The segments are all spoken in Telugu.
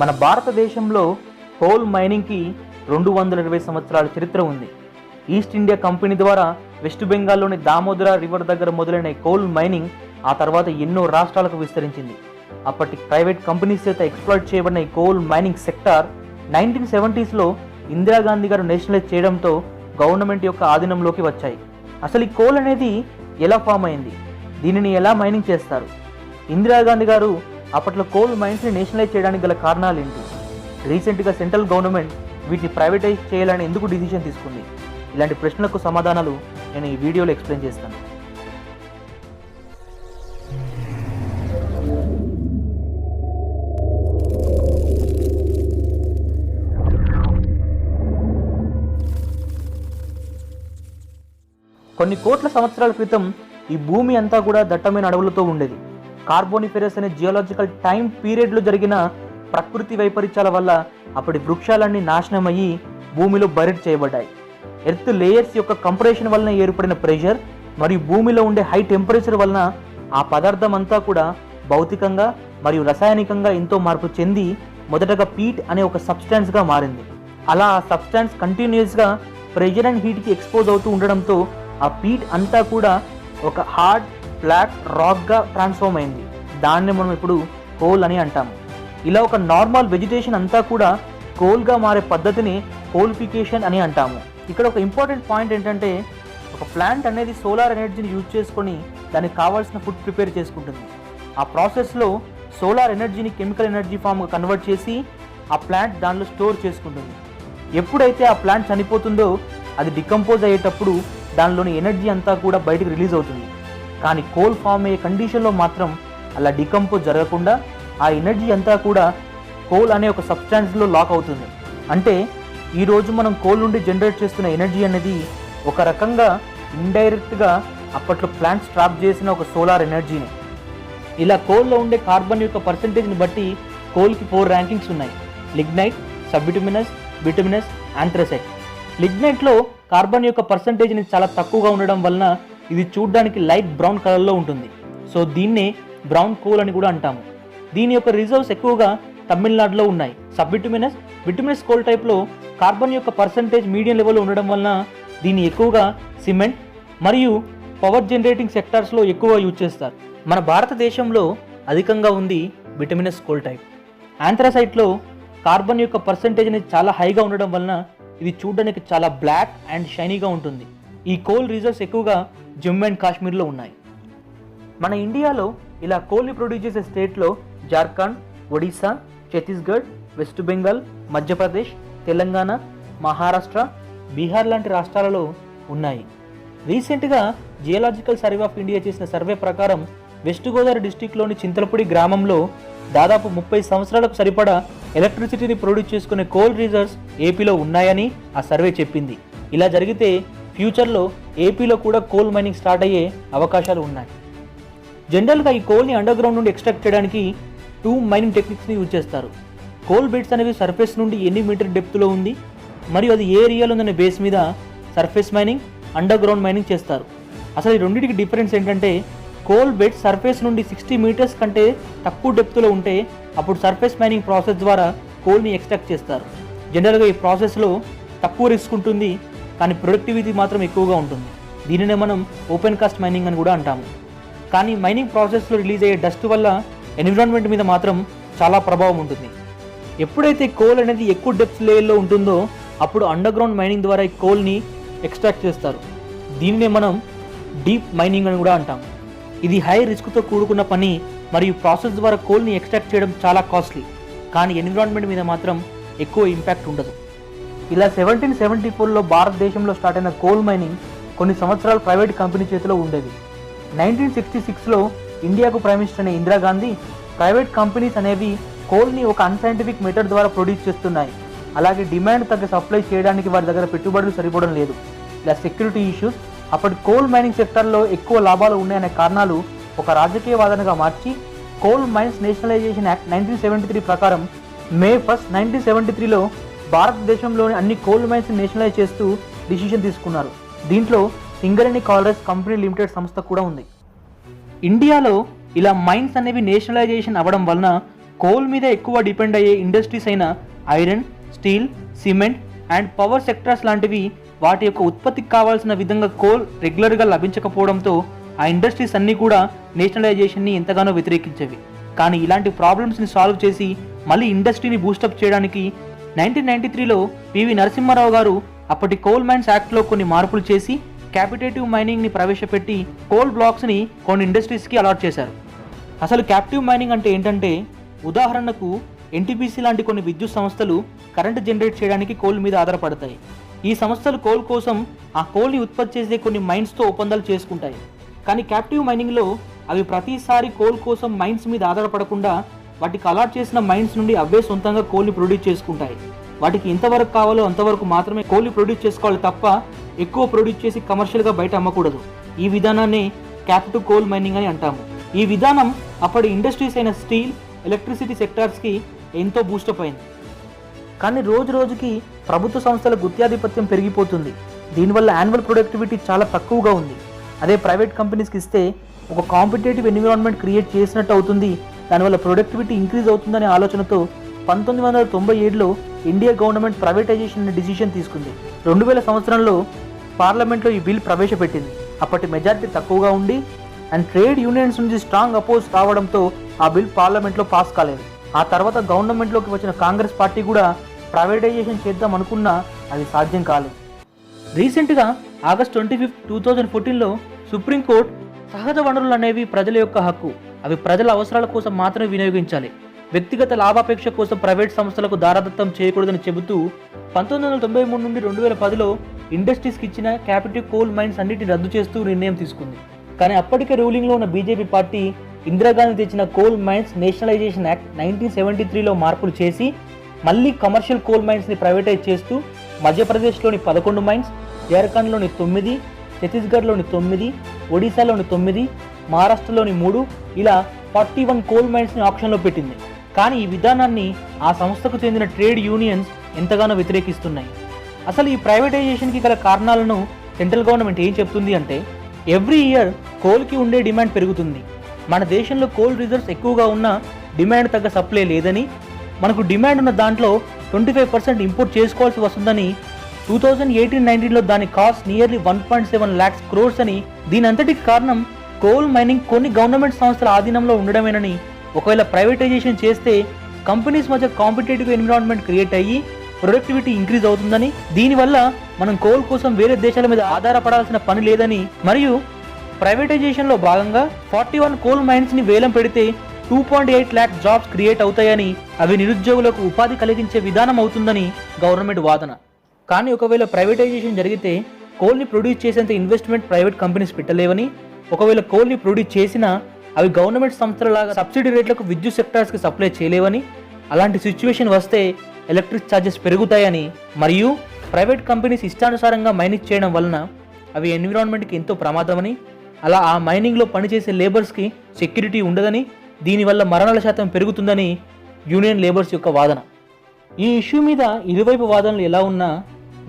మన భారతదేశంలో కోల్ మైనింగ్కి 220 సంవత్సరాల చరిత్ర ఉంది. ఈస్ట్ ఇండియా కంపెనీ ద్వారా వెస్ట్ బెంగాల్లోని దామోదర రివర్ దగ్గర మొదలైన కోల్ మైనింగ్ ఆ తర్వాత ఎన్నో రాష్ట్రాలకు విస్తరించింది. అప్పటి ప్రైవేట్ కంపెనీస్ చేత ఎక్స్ప్లాయిట్ చేయబడిన ఈ కోల్ మైనింగ్ సెక్టార్ 1970స్లో ఇందిరాగాంధీ గారు నేషనలైజ్ చేయడంతో గవర్నమెంట్ యొక్క ఆధీనంలోకి వచ్చాయి. అసలు ఈ కోల్ అనేది ఎలా ఫామ్ అయింది, దీనిని ఎలా మైనింగ్ చేస్తారు, ఇందిరాగాంధీ గారు అప్పట్లో కోల్ మైన్స్ని నేషనలైజ్ చేయడానికి గల కారణాలు ఏంటి, రీసెంట్గా సెంట్రల్ గవర్నమెంట్ వీటిని ప్రైవేటైజ్ చేయాలని ఎందుకు డిసిషన్ తీసుకుంది, ఇలాంటి ప్రశ్నలకు సమాధానాలు నేను ఈ వీడియోలో ఎక్స్ప్లెయిన్ చేస్తాను. కొన్ని కోట్ల సంవత్సరాల క్రితం ఈ భూమి అంతా కూడా దట్టమైన అడవులతో ఉండేది. కార్బోనిఫెరస్ అనే జియోలాజికల్ టైం పీరియడ్లో జరిగిన ప్రకృతి వైపరీత్యాల వల్ల అప్పటి వృక్షాలన్నీ నాశనం అయ్యి భూమిలో బరిడ్ చేయబడ్డాయి. ఎర్త్ లేయర్స్ యొక్క కంప్రెషన్ వలన ఏర్పడిన ప్రెషర్ మరియు భూమిలో ఉండే హై టెంపరేచర్ వలన ఆ పదార్థం అంతా కూడా భౌతికంగా మరియు రసాయనికంగా ఎంతో మార్పు చెంది మొదటగా పీట్ అనే ఒక సబ్స్టాన్స్గా మారింది. అలా ఆ సబ్స్టాన్స్ కంటిన్యూస్గా ప్రెషర్ అండ్ హీట్కి ఎక్స్పోజ్ అవుతూ ఉండడంతో ఆ పీట్ అంతా కూడా ఒక హార్డ్ ఫ్లాట్ రాక్గా ట్రాన్స్ఫార్మ్ అయింది. దాన్ని మనం ఇప్పుడు కోల్ అని అంటాము. ఇలా ఒక నార్మల్ వెజిటేషన్ అంతా కూడా కోల్గా మారే పద్ధతిని కోల్ఫికేషన్ అని అంటాము. ఇక్కడ ఒక ఇంపార్టెంట్ పాయింట్ ఏంటంటే, ఒక ప్లాంట్ అనేది సోలార్ ఎనర్జీని యూజ్ చేసుకొని దానికి కావాల్సిన ఫుడ్ ప్రిపేర్ చేసుకుంటుంది. ఆ ప్రాసెస్లో సోలార్ ఎనర్జీని కెమికల్ ఎనర్జీ ఫామ్గా కన్వర్ట్ చేసి ఆ ప్లాంట్ దానిలో స్టోర్ చేసుకుంటుంది. ఎప్పుడైతే ఆ ప్లాంట్ చనిపోతుందో అది డికంపోజ్ అయ్యేటప్పుడు దానిలోని ఎనర్జీ అంతా కూడా బయటకు రిలీజ్ అవుతుంది. కానీ కోల్ ఫామ్ అయ్యే కండిషన్లో మాత్రం అలా డికంపోజ్ జరగకుండా ఆ ఎనర్జీ అంతా కూడా కోల్ అనే ఒక సబ్స్టాన్స్లో లాక్ అవుతుంది. అంటే ఈరోజు మనం కోల్ నుండి జనరేట్ చేస్తున్న ఎనర్జీ అనేది ఒక రకంగా ఇండైరెక్ట్గా అప్పట్లో ప్లాంట్స్ ట్రాప్ చేసిన ఒక సోలార్ ఎనర్జీని. ఇలా కోల్లో ఉండే కార్బన్ యొక్క పర్సంటేజ్ని బట్టి కోల్కి 4 ర్యాంకింగ్స్ ఉన్నాయి: లిగ్నైట్, సబ్బిటుమినస్, బిటుమినస్, ఆంథ్రసైట్. లిగ్నైట్లో కార్బన్ యొక్క పర్సంటేజ్ని చాలా తక్కువగా ఉండడం వలన ఇది చూడడానికి లైట్ బ్రౌన్ కలర్లో ఉంటుంది. సో దీన్నే బ్రౌన్ కోల్ అని కూడా అంటాము. దీని యొక్క రిజర్వ్స్ ఎక్కువగా తమిళనాడులో ఉన్నాయి. బిటుమినస్ కోల్ టైప్లో కార్బన్ యొక్క పర్సంటేజ్ మీడియం లెవెల్లో ఉండడం వలన దీన్ని ఎక్కువగా సిమెంట్ మరియు పవర్ జనరేటింగ్ సెక్టార్స్లో ఎక్కువ యూజ్ చేస్తారు. మన భారతదేశంలో అధికంగా ఉంది బిటుమినస్ కోల్ టైప్. ఆంథ్రసైట్లో కార్బన్ యొక్క పర్సంటేజ్ అనేది చాలా హైగా ఉండడం వలన ఇది చూడడానికి చాలా బ్లాక్ అండ్ షైనీగా ఉంటుంది. ఈ కోల్ రిజర్వ్స్ ఎక్కువగా జమ్మూ అండ్ కాశ్మీర్లో ఉన్నాయి. మన ఇండియాలో ఇలా కోల్ని ప్రొడ్యూస్ చేసే స్టేట్లో జార్ఖండ్, ఒడిశా, ఛత్తీస్గఢ్, వెస్ట్ బెంగాల్, మధ్యప్రదేశ్, తెలంగాణ, మహారాష్ట్ర, బీహార్ లాంటి రాష్ట్రాలలో ఉన్నాయి. రీసెంట్గా జియోలాజికల్ సర్వే ఆఫ్ ఇండియా చేసిన సర్వే ప్రకారం వెస్ట్ గోదావరి డిస్టిక్లోని చింతలపూడి గ్రామంలో దాదాపు 30 సంవత్సరాలకు సరిపడా ఎలక్ట్రిసిటీని ప్రొడ్యూస్ చేసుకునే కోల్ రిజర్వ్స్ ఏపీలో ఉన్నాయని ఆ సర్వే చెప్పింది. ఇలా జరిగితే ఫ్యూచర్లో ఏపీలో కూడా కోల్ మైనింగ్ స్టార్ట్ అయ్యే అవకాశాలు ఉన్నాయి. జనరల్గా ఈ కోల్ని అండర్ గ్రౌండ్ నుండి ఎక్స్ట్రాక్ట్ చేయడానికి 2 మైనింగ్ టెక్నిక్స్ని యూజ్ చేస్తారు. కోల్ బెడ్స్ అనేవి సర్ఫేస్ నుండి ఎన్ని మీటర్ డెప్త్లో ఉంది మరియు అది ఏ ఏరియాలో ఉందనే బేస్ మీద surface mining, under ground mining చేస్తారు. అసలు ఈ రెండింటికి డిఫరెన్స్ ఏంటంటే, కోల్ బెడ్ సర్ఫేస్ నుండి 60 మీటర్స్ కంటే తక్కువ డెప్త్లో ఉంటే అప్పుడు సర్ఫేస్ మైనింగ్ ప్రాసెస్ ద్వారా కోల్ని ఎక్స్ట్రాక్ట్ చేస్తారు. జనరల్గా ఈ ప్రాసెస్లో తక్కువ రిస్క్ ఉంటుంది, కానీ ప్రొడక్టివిటీ మాత్రం ఎక్కువగా ఉంటుంది. దీనినే మనం ఓపెన్ కాస్ట్ మైనింగ్ అని కూడా అంటాము. కానీ మైనింగ్ ప్రాసెస్లో రిలీజ్ అయ్యే డస్ట్ వల్ల ఎన్విరాన్మెంట్ మీద మాత్రం చాలా ప్రభావం ఉంటుంది. ఎప్పుడైతే కోల్ అనేది ఎక్కువ డెప్త్ లేయర్లో ఉంటుందో అప్పుడు అండర్ గ్రౌండ్ మైనింగ్ ద్వారా ఈ కోల్ని ఎక్స్ట్రాక్ట్ చేస్తారు. దీనినే మనం డీప్ మైనింగ్ అని కూడా అంటాము. ఇది హై రిస్క్తో కూడుకున్న పని మరియు ప్రాసెస్ ద్వారా కోల్ని ఎక్స్ట్రాక్ట్ చేయడం చాలా కాస్ట్లీ, కానీ ఎన్విరాన్మెంట్ మీద మాత్రం ఎక్కువ ఇంపాక్ట్ ఉండదు. ఇలా 1774లో భారతదేశంలో స్టార్ట్ అయిన కోల్ మైనింగ్ కొన్ని సంవత్సరాలు ప్రైవేట్ కంపెనీ చేతిలో ఉండేది. 1966లో ఇండియాకు ప్రైమ్ మినిస్టర్ అయిన ఇందిరాగాంధీ ప్రైవేట్ కంపెనీస్ అనేవి కోల్ని ఒక అన్సైంటిఫిక్ మెథడ్ ద్వారా ప్రొడ్యూస్ చేస్తున్నాయి, అలాగే డిమాండ్ తగ్గ సప్లై చేయడానికి వారి దగ్గర పెట్టుబడులు సరిపోవడం లేదు, ఇలా సెక్యూరిటీ ఇష్యూస్, అప్పటి కోల్ మైనింగ్ సెక్టర్లో ఎక్కువ లాభాలు ఉన్నాయనే కారణాలు ఒక రాజకీయ వాదనగా మార్చి కోల్ మైన్స్ నేషనలైజేషన్ యాక్ట్ 1973 ప్రకారం మే 1, 1973లో భారతదేశంలోని అన్ని కోల్ మైన్స్ నేషనలైజ్ చేస్తూ డిసిషన్ తీసుకున్నారు. దీంట్లో సింగరేణి కాలరీస్ కంపెనీ లిమిటెడ్ సంస్థ కూడా ఉంది. ఇండియాలో ఇలా మైన్స్ అనేవి నేషనలైజేషన్ అవ్వడం వలన కోల్ మీద ఎక్కువ డిపెండ్ అయ్యే ఇండస్ట్రీస్ అయిన iron, steel, cement and power sectors లాంటివి వాటి యొక్క ఉత్పత్తికి కావాల్సిన విధంగా కోల్ రెగ్యులర్గా లభించకపోవడంతో ఆ ఇండస్ట్రీస్ అన్నీ కూడా నేషనలైజేషన్ని ఎంతగానో వ్యతిరేకించేవి. కానీ ఇలాంటి ప్రాబ్లమ్స్ని సాల్వ్ చేసి మళ్ళీ ఇండస్ట్రీని బూస్టప్ చేయడానికి 1993లో పివి నరసింహారావు గారు అప్పటి కోల్ మైన్స్ యాక్ట్లో కొన్ని మార్పులు చేసి క్యాపిటేటివ్ మైనింగ్ని ప్రవేశపెట్టి కోల్ బ్లాక్స్ని కొన్ని ఇండస్ట్రీస్కి అలాట్ చేశారు. అసలు క్యాప్టివ్ మైనింగ్ అంటే ఏంటంటే, ఉదాహరణకు ఎన్టీపీసీ లాంటి కొన్ని విద్యుత్ సంస్థలు కరెంటు జనరేట్ చేయడానికి కోల్ మీద ఆధారపడతాయి. ఈ సంస్థలు కోల్ కోసం ఆ కోల్ని ఉత్పత్తి చేసే కొన్ని మైన్స్తో ఒప్పందాలు చేసుకుంటాయి. కానీ క్యాప్టివ్ మైనింగ్లో అవి ప్రతిసారి కోల్ కోసం మైన్స్ మీద ఆధారపడకుండా వాటికి అలాట్ చేసిన మైన్స్ నుండి అవే సొంతంగా కోల్ని ప్రొడ్యూస్ చేసుకుంటాయి. వాటికి ఎంతవరకు కావాలో అంతవరకు మాత్రమే కోల్ని ప్రొడ్యూస్ చేసుకోవాలి తప్ప ఎక్కువ ప్రొడ్యూస్ చేసి కమర్షియల్గా బయట అమ్మకూడదు. ఈ విధానాన్ని క్యాప్టివ్ కోల్ మైనింగ్ అని అంటాము. ఈ విధానం అప్పటి ఇండస్ట్రీస్ అయిన స్టీల్, ఎలక్ట్రిసిటీ సెక్టార్స్కి ఎంతో బూస్టప్ అయింది. కానీ రోజు రోజుకి ప్రభుత్వ సంస్థల గుత్యాధిపత్యం పెరిగిపోతుంది. దీనివల్ల యాన్యువల్ ప్రొడక్టివిటీ చాలా తక్కువగా ఉంది. అదే ప్రైవేట్ కంపెనీస్కి ఇస్తే ఒక కాంపిటేటివ్ ఎన్విరాన్మెంట్ క్రియేట్ చేసినట్టు అవుతుంది. దానివల్ల ప్రొడక్టివిటీ ఇంక్రీజ్ అవుతుందనే ఆలోచనతో 1997లో ఇండియా గవర్నమెంట్ ప్రైవేటైజేషన్ అనే డిసిషన్ తీసుకుంది. 2000 సంవత్సరంలో పార్లమెంట్లో ఈ బిల్ ప్రవేశపెట్టింది. అప్పటి మెజారిటీ తక్కువగా ఉండి అండ్ ట్రేడ్ యూనియన్స్ నుంచి స్ట్రాంగ్ అపోజ్ రావడంతో ఆ బిల్ పార్లమెంట్లో పాస్ కాలేదు. ఆ తర్వాత గవర్నమెంట్లోకి వచ్చిన కాంగ్రెస్ పార్టీ కూడా ప్రైవేటైజేషన్ చేద్దాం అనుకున్నా అది సాధ్యం కాలేదు. రీసెంట్గా ఆగస్ట్ 25, 2014లో సుప్రీంకోర్టు సహజ వనరులు అనేవి ప్రజల యొక్క హక్కు, అవి ప్రజల అవసరాల కోసం మాత్రమే వినియోగించాలి, వ్యక్తిగత లాభాపేక్ష కోసం ప్రైవేట్ సంస్థలకు దారాదత్తం చేయకూడదని చెబుతూ 1993 నుండి 2010లో ఇండస్ట్రీస్కి ఇచ్చిన క్యాపిటివ్ కోల్ మైన్స్ అన్నిటిని రద్దు చేస్తూ నిర్ణయం తీసుకుంది. కానీ అప్పటికే రూలింగ్లో ఉన్న బీజేపీ పార్టీ ఇందిరాగాంధీ తెచ్చిన కోల్ మైన్స్ నేషనలైజేషన్ యాక్ట్ 1973లో మార్పులు చేసి మళ్ళీ కమర్షియల్ కోల్ మైన్స్ని ప్రైవేటైజ్ చేస్తూ మధ్యప్రదేశ్లోని 11 మైన్స్, జార్ఖండ్లోని 9, ఛత్తీస్గఢ్లోని 9, ఒడిశాలోని 9, మహారాష్ట్రలోని 3 ఇలా 41 కోల్ మైన్స్ని ఆప్షన్లో పెట్టింది. కానీ ఈ విధానాన్ని ఆ సంస్థకు చెందిన ట్రేడ్ యూనియన్స్ ఎంతగానో వ్యతిరేకిస్తున్నాయి. అసలు ఈ ప్రైవేటైజేషన్కి గల కారణాలను సెంట్రల్ గవర్నమెంట్ ఏం చెప్తుంది అంటే, ఎవ్రీ ఇయర్ కోల్కి ఉండే డిమాండ్ పెరుగుతుంది. మన దేశంలో కోల్ రిజర్వ్స్ ఎక్కువగా ఉన్న డిమాండ్ తగ్గ సప్లై లేదని, మనకు డిమాండ్ ఉన్న దాంట్లో 25% ఇంపోర్ట్ చేసుకోవాల్సి వస్తుందని 2018-19లో దాని కాస్ట్ నియర్లీ 1.7 lakhs crores అని. దీని అంతటికి కారణం కోల్ మైనింగ్ కొన్ని గవర్నమెంట్ సంస్థల ఆధీనంలో ఉండడమేనని. ఒకవేళ ప్రైవేటైజేషన్ చేస్తే కంపెనీస్ మధ్య కాంపిటేటివ్ ఎన్విరాన్మెంట్ క్రియేట్ అయ్యి ప్రొడక్టివిటీ ఇంక్రీజ్ అవుతుందని, దీనివల్ల మనం కోల్ కోసం వేరే దేశాల మీద ఆధారపడాల్సిన పని లేదని, మరియు ప్రైవేటైజేషన్లో భాగంగా 41 కోల్ మైన్స్ని వేలం పెడితే 2.8 lakh జాబ్స్ క్రియేట్ అవుతాయని, అవి నిరుద్యోగులకు ఉపాధి కలిగించే విధానం అవుతుందని గవర్నమెంట్ వాదన. కానీ ఒకవేళ ప్రైవేటైజేషన్ జరిగితే కోల్ని ప్రొడ్యూస్ చేసేంత ఇన్వెస్ట్మెంట్ ప్రైవేట్ కంపెనీస్ పెట్టలేవని, ఒకవేళ కోల్ని ప్రొడ్యూస్ చేసినా అవి గవర్నమెంట్ సంస్థలలాగా సబ్సిడీ రేట్లకు విద్యుత్ సెక్టార్స్కి సప్లై చేయలేవని, అలాంటి సిచ్యువేషన్ వస్తే ఎలక్ట్రిక్ ఛార్జెస్ పెరుగుతాయని, మరియు ప్రైవేట్ కంపెనీస్ ఇష్టానుసారంగా మైనింగ్ చేయడం వలన అవి ఎన్విరాన్మెంట్కి ఎంతో ప్రమాదమని, అలా ఆ మైనింగ్లో పనిచేసే లేబర్స్కి సెక్యూరిటీ ఉండదని, దీనివల్ల మరణాల శాతం పెరుగుతుందని యూనియన్ లేబర్స్ యొక్క వాదన. ఈ ఇష్యూ మీద ఇరువైపు వాదనలు ఎలా ఉన్నా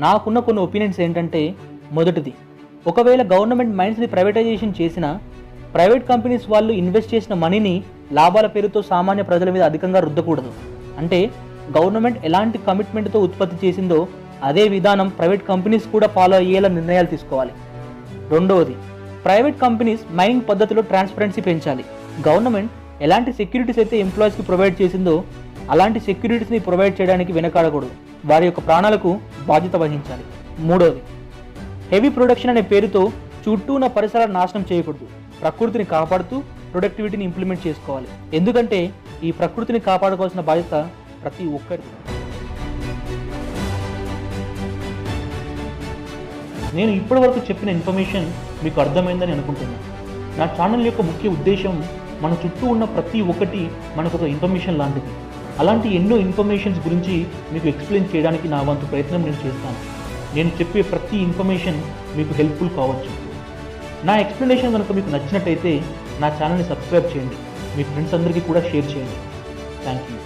నాకున్న కొన్ని ఒపీనియన్స్ ఏంటంటే, మొదటిది, ఒకవేళ గవర్నమెంట్ మైన్స్ని ప్రైవేటైజేషన్ చేసినా ప్రైవేట్ కంపెనీస్ వాళ్ళు ఇన్వెస్ట్ చేసిన మనీని లాభాల పేరుతో సామాన్య ప్రజల మీద అధికంగా రుద్దకూడదు. అంటే గవర్నమెంట్ ఎలాంటి కమిట్మెంట్తో ఉత్పత్తి చేసిందో అదే విధానం ప్రైవేట్ కంపెనీస్ కూడా ఫాలో అయ్యేలా నిర్ణయాలు తీసుకోవాలి. రెండవది, ప్రైవేట్ కంపెనీస్ మైనింగ్ పద్ధతిలో ట్రాన్స్పరెన్సీ పెంచాలి. గవర్నమెంట్ ఎలాంటి సెక్యూరిటీస్ అయితే ఎంప్లాయీస్కి ప్రొవైడ్ చేసిందో అలాంటి సెక్యూరిటీస్ని ప్రొవైడ్ చేయడానికి వెనకాడకూడదు, వారి యొక్క ప్రాణాలకు బాధ్యత వహించాలి. మూడవది, హెవీ ప్రొడక్షన్ అనే పేరుతో చుట్టూ ఉన్న పరిసరాలను నాశనం చేయకూడదు, ప్రకృతిని కాపాడుతూ ప్రొడక్టివిటీని ఇంప్లిమెంట్ చేసుకోవాలి. ఎందుకంటే ఈ ప్రకృతిని కాపాడుకోవాల్సిన బాధ్యత ప్రతి ఒక్కరిది. నేను ఇప్పటివరకు చెప్పిన ఇన్ఫర్మేషన్ మీకు అర్థమైందని అనుకుంటున్నాను. నా ఛానల్ యొక్క ముఖ్య ఉద్దేశం మన చుట్టూ ఉన్న ప్రతి ఒక్కటి మనకు ఒక ఇన్ఫర్మేషన్ లాంటిది. అలాంటి ఎన్నో ఇన్ఫర్మేషన్స్ గురించి మీకు ఎక్స్ప్లెయిన్ చేయడానికి నా వంతు ప్రయత్నం నేను చేస్తాను. నేను చెప్పే ప్రతి ఇన్ఫర్మేషన్ మీకు హెల్ప్ఫుల్ కావచ్చు. నా ఎక్స్ప్లెనేషన్ కనుక మీకు నచ్చినట్టయితే నా ఛానల్ని సబ్స్క్రైబ్ చేయండి, మీ ఫ్రెండ్స్ అందరికీ కూడా షేర్ చేయండి. Thank you.